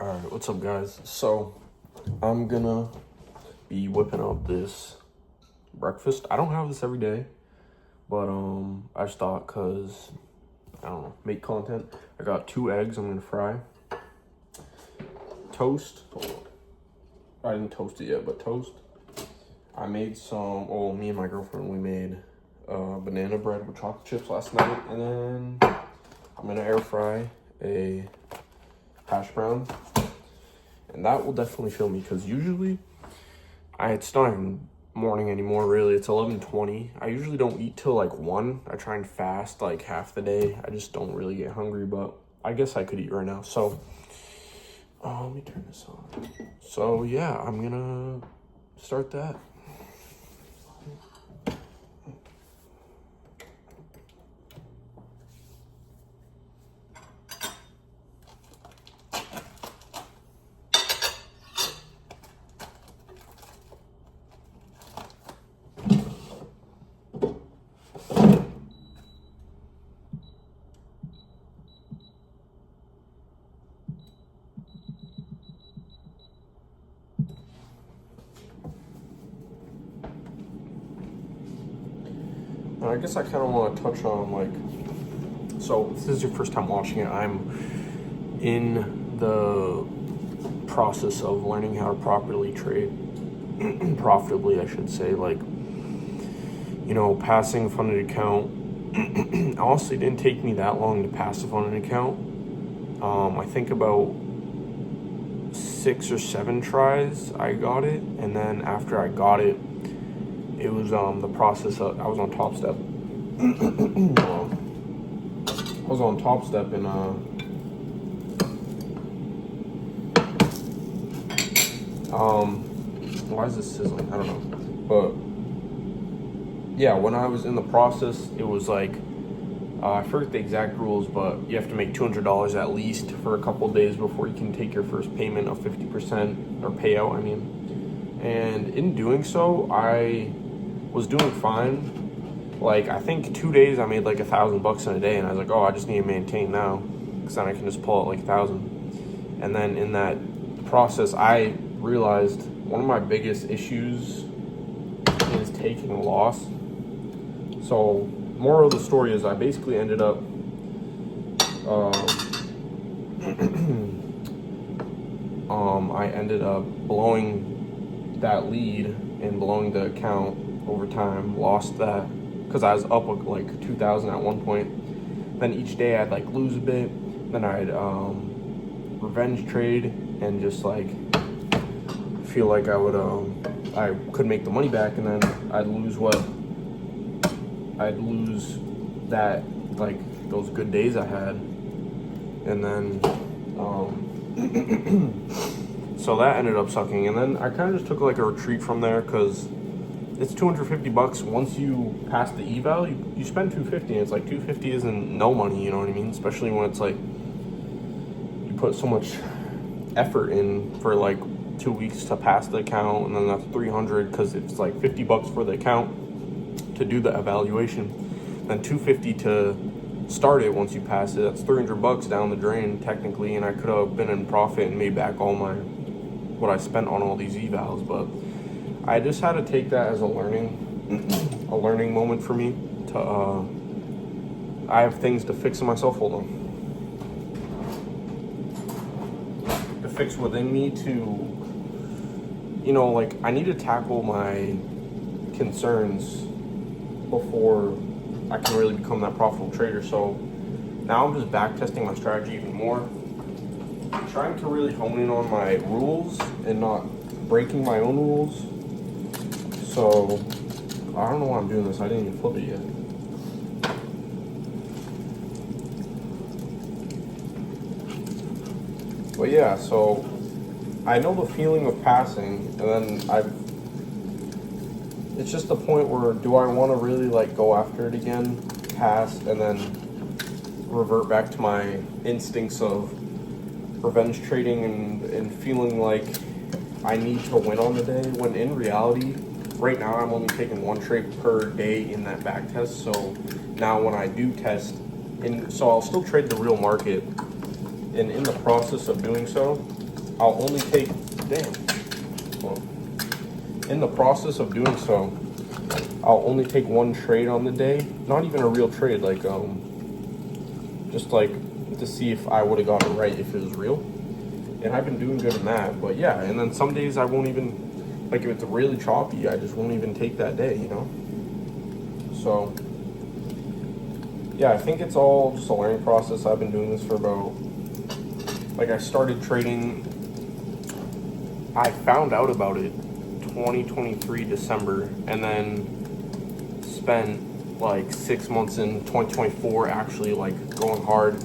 Alright, what's up guys? So, I'm gonna be whipping up this breakfast. I don't have this every day, but I just thought cause, I don't know, make content. I got 2 eggs I'm gonna fry. Toast. I didn't toast it yet, but toast. I made me and my girlfriend, we made banana bread with chocolate chips last night, and then I'm gonna air fry a hash brown. And that will definitely fill me because usually it's not even morning anymore, really. It's 11:20. I usually don't eat till like 1. I try and fast like half the day. I just don't really get hungry, but I guess I could eat right now. So let me turn this on. So yeah, I'm gonna start that. I guess I kind of want to touch on so if this is your first time watching it, I'm in the process of learning how to properly trade, profitably I should say, passing a funded account. Honestly, it didn't take me that long to pass a funded account. I think about 6 or 7 tries I got it, and then after I got it, it was the process of, I was on Top Step. I was on Top Step and why is this sizzling? I don't know. But yeah, when I was in the process, it was like I forget the exact rules, but you have to make $200 at least for a couple days before you can take your first payment of 50% or payout, I mean. And in doing so, I was doing fine. Like, I think 2 days I made like $1,000 in a day, and I was like, oh, I just need to maintain now, because then I can just pull out like 1,000. And then in that process, I realized one of my biggest issues is taking a loss. So, moral of the story is I basically ended up blowing that lead and blowing the account over time. Lost that because I was up like 2,000 at one point. Then each day I'd like lose a bit. Then I'd revenge trade and just like feel like I could make the money back, and then I'd lose that, like those good days I had. And then so that ended up sucking. And then I kind of just took like a retreat from there, because it's $250 once you pass the eval. You spend $250, and it's like $250 isn't no money, you know what I mean? Especially when it's like you put so much effort in for like 2 weeks to pass the account, and then that's $300 because it's like $50 for the account to do the evaluation, then $250 to start it. Once you pass it, that's $300 down the drain technically, and I could have been in profit and made back all what I spent on all these evals. But I just had to take that as a learning moment for me to I have things to fix in myself. Hold on. To fix within me to, like, I need to tackle my concerns before I can really become that profitable trader. So now I'm just back testing my strategy even more, trying to really hone in on my rules and not breaking my own rules. So I don't know why I'm doing this. I didn't even flip it yet. But yeah, so I know the feeling of passing, and then it's just the point where, do I want to really like go after it again, pass, and then revert back to my instincts of revenge trading and feeling like I need to win on the day, when in reality, right now I'm only taking 1 trade per day in that back test. So now when I do test, so I'll still trade the real market, and in the process of doing so, I'll only take, damn, well, in the process of doing so, I'll only take one trade on the day. Not even a real trade, like, just like to see if I would have got it right if it was real. And I've been doing good in that. But yeah, and then some days I won't even, like if it's really choppy, I just won't even take that day, you know? So, yeah, I think it's all just a learning process. I've been doing this for about, like I started trading, I found out about it 2023 December, and then spent like 6 months in 2024 actually like going hard.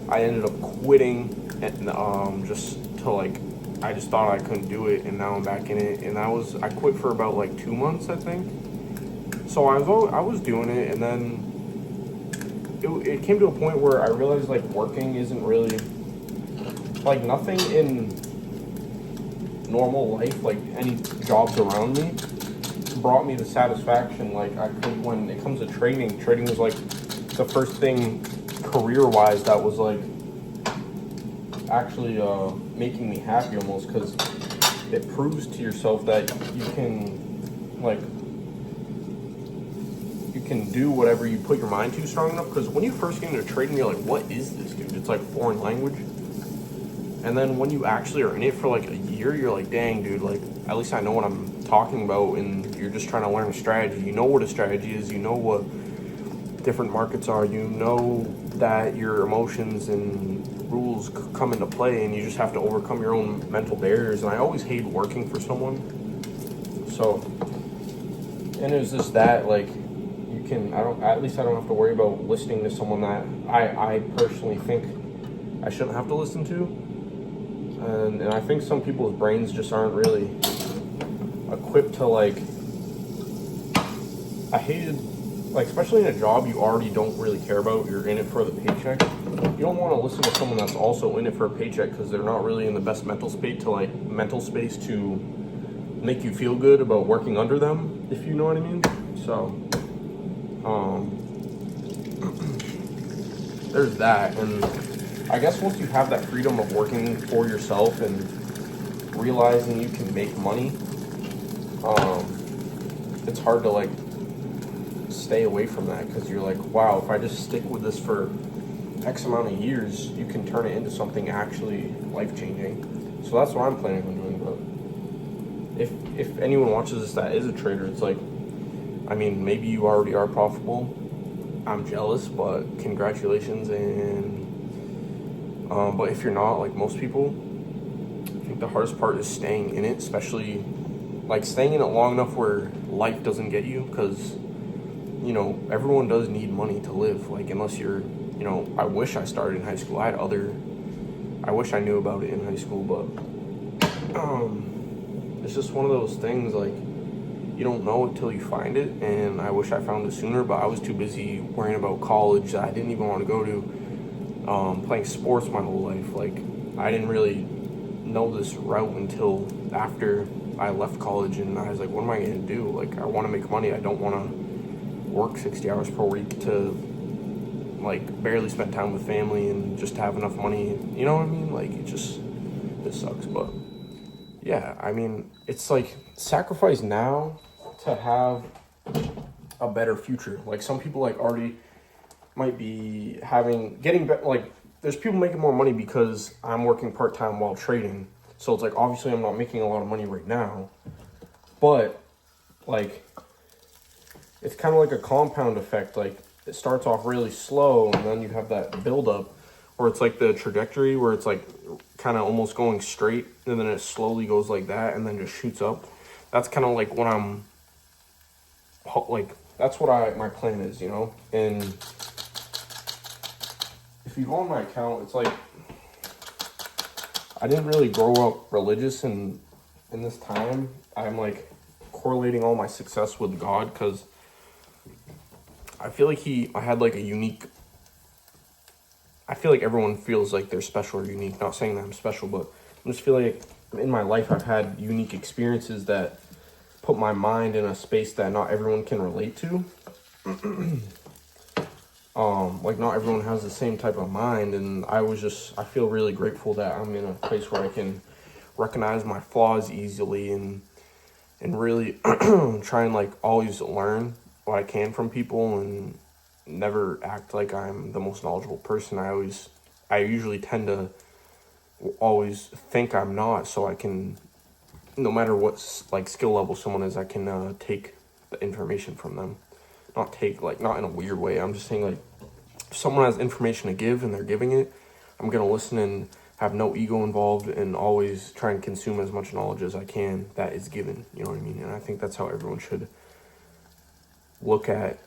I ended up quitting and just to like, I just thought I couldn't do it, and now I'm back in it. And I quit for about like 2 months, I think. So I was doing it, and then it came to a point where I realized like working isn't really, like nothing in normal life, like any jobs around me, brought me the satisfaction like I could when it comes to trading. Trading was like the first thing career-wise that was like actually making me happy almost, because it proves to yourself that you can like you can do whatever you put your mind to strong enough. Because when you first get into trading, you're like, what is this, dude? It's like foreign language. And then when you actually are in it for like a year, you're like, dang, dude, like at least I know what I'm talking about. And you're just trying to learn a strategy. You know what a strategy is, you know what different markets are, you know that your emotions and rules come into play, and you just have to overcome your own mental barriers. And I always hate working for someone. So, and it was just that, like, at least I don't have to worry about listening to someone that I personally think I shouldn't have to listen to. And I think some people's brains just aren't really equipped to like, I hated, like, especially in a job you already don't really care about, you're in it for the paycheck. You don't want to listen to someone that's also in it for a paycheck, because they're not really in the best mental space to make you feel good about working under them, if you know what I mean. So, there's that. And I guess once you have that freedom of working for yourself and realizing you can make money, it's hard to like stay away from that, because you're like, wow, if I just stick with this for X amount of years, you can turn it into something actually life-changing. So that's what I'm planning on doing. But if anyone watches this that is a trader, it's like, I mean, maybe you already are profitable. I'm jealous, but congratulations. And but if you're not, like most people, I think the hardest part is staying in it, especially like staying in it long enough where life doesn't get you, because you know everyone does need money to live. Like unless you're, you know, I wish I started in high school. I wish I knew about it in high school, but it's just one of those things, like you don't know until you find it. And I wish I found it sooner, but I was too busy worrying about college that I didn't even want to go to. Playing sports my whole life, like I didn't really know this route until after I left college, and I was like, what am I going to do? Like, I want to make money. I don't want to work 60 hours per week to like barely spend time with family and just have enough money. You know what I mean? Like, this sucks. But yeah, I mean, it's like sacrifice now to have a better future. Like some people like already might be like there's people making more money because I'm working part-time while trading. So it's like, obviously I'm not making a lot of money right now, but like it's kind of like a compound effect. Like it starts off really slow, and then you have that build-up where it's like the trajectory where it's like kind of almost going straight, and then it slowly goes like that and then just shoots up. That's kind of like what I'm like, that's what my plan is, you know. And if you go on my account, it's like I didn't really grow up religious, and in this time I'm like correlating all my success with God, because I feel like I had like a unique, I feel like everyone feels like they're special or unique. Not saying that I'm special, but I just feel like in my life I've had unique experiences that put my mind in a space that not everyone can relate to. Like not everyone has the same type of mind, and I feel really grateful that I'm in a place where I can recognize my flaws easily, and really try and like always learn what I can from people, and never act like I'm the most knowledgeable person. I usually tend to always think I'm not, so I can, no matter what like skill level someone is, I can take the information from them. Not take, like, not in a weird way. I'm just saying, like, if someone has information to give and they're giving it, I'm gonna listen and have no ego involved, and always try and consume as much knowledge as I can that is given. You know what I mean? And I think that's how everyone should look at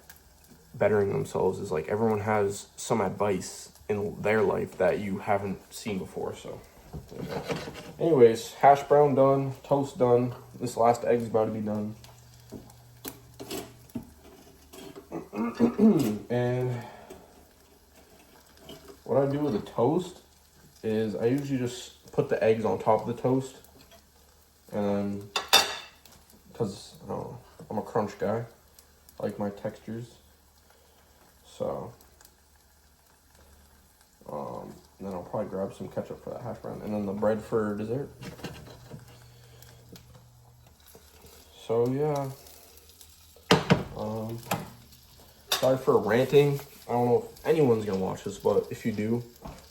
bettering themselves, is like everyone has some advice in their life that you haven't seen before. So anyways, hash brown done, toast done, this last egg's about to be done. And what I do with the toast is I usually just put the eggs on top of the toast, and then, because I'm a crunch guy, I like my textures. So, then I'll probably grab some ketchup for that hash brown, and then the bread for dessert. So yeah, sorry for ranting. I don't know if anyone's gonna watch this, but if you do,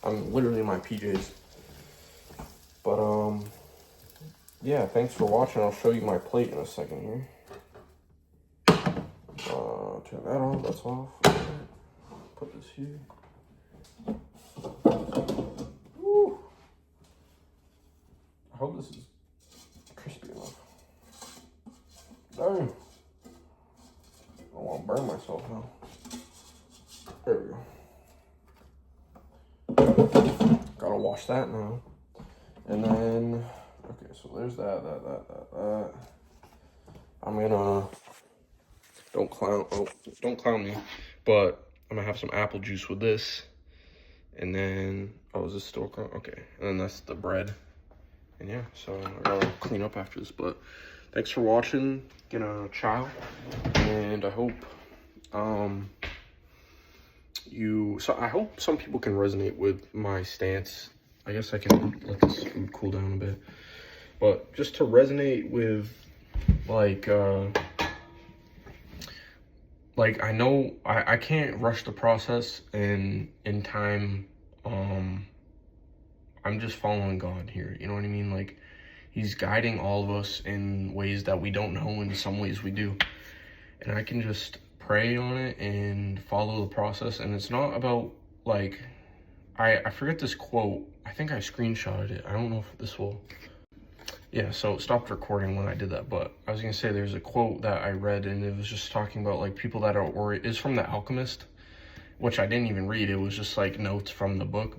I'm literally in my PJs. But yeah, thanks for watching. I'll show you my plate in a second here. Turn that off. That's off. Put this here. Woo. I hope this is crispy enough. Dang. I don't want to burn myself now. There we go. Gotta wash that now. And then, okay, so there's that. I'm gonna, don't clown me, but I'm gonna have some apple juice with this. And then, oh, is this still, okay. And then that's the bread. And yeah, so I gotta clean up after this, but thanks for watching. Gonna chow. And I hope, so I hope some people can resonate with my stance. I guess I can let this food cool down a bit, but just to resonate with, like I know I can't rush the process, and in time, I'm just following God here, you know what I mean? Like, he's guiding all of us in ways that we don't know, in some ways we do, and I can just pray on it and follow the process. And it's not about, like, I forget this quote. I think I screenshotted it. I don't know if this will, yeah, so it stopped recording when I did that, but I was gonna say there's a quote that I read, and it was just talking about, like, people that are, or it's from The Alchemist, which I didn't even read. It was just like notes from the book,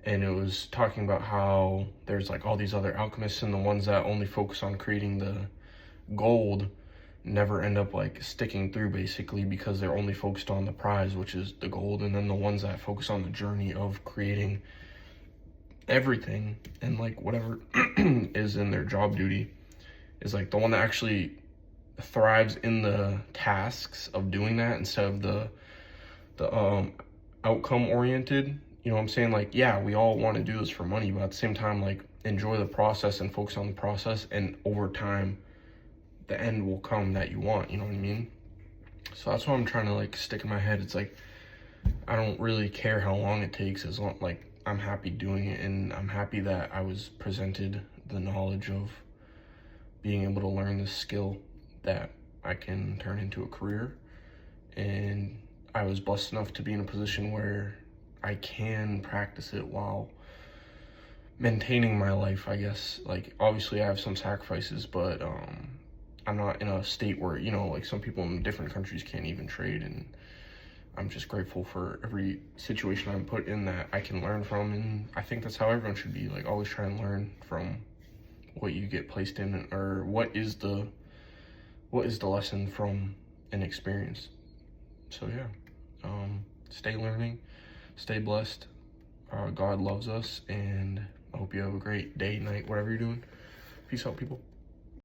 and it was talking about how there's like all these other alchemists, and the ones that only focus on creating the gold never end up like sticking through, basically, because they're only focused on the prize, which is the gold. And then the ones that focus on the journey of creating everything and like whatever is in their job duty is like the one that actually thrives in the tasks of doing that, instead of the outcome oriented. You know what I'm saying? Like, yeah, we all want to do this for money, but at the same time, like, enjoy the process and focus on the process, and over time the end will come that you want, you know what I mean? So that's what I'm trying to like stick in my head. It's like, I don't really care how long it takes, as long, like, I'm happy doing it, and I'm happy that I was presented the knowledge of being able to learn this skill that I can turn into a career. And I was blessed enough to be in a position where I can practice it while maintaining my life, I guess. Like, obviously I have some sacrifices, but I'm not in a state where, you know, like some people in different countries can't even trade, and I'm just grateful for every situation I'm put in that I can learn from. And I think that's how everyone should be, like, always try and learn from what you get placed in, or what is the lesson from an experience. So yeah, stay learning, stay blessed. God loves us, and I hope you have a great day, night, whatever you're doing. Peace out, people.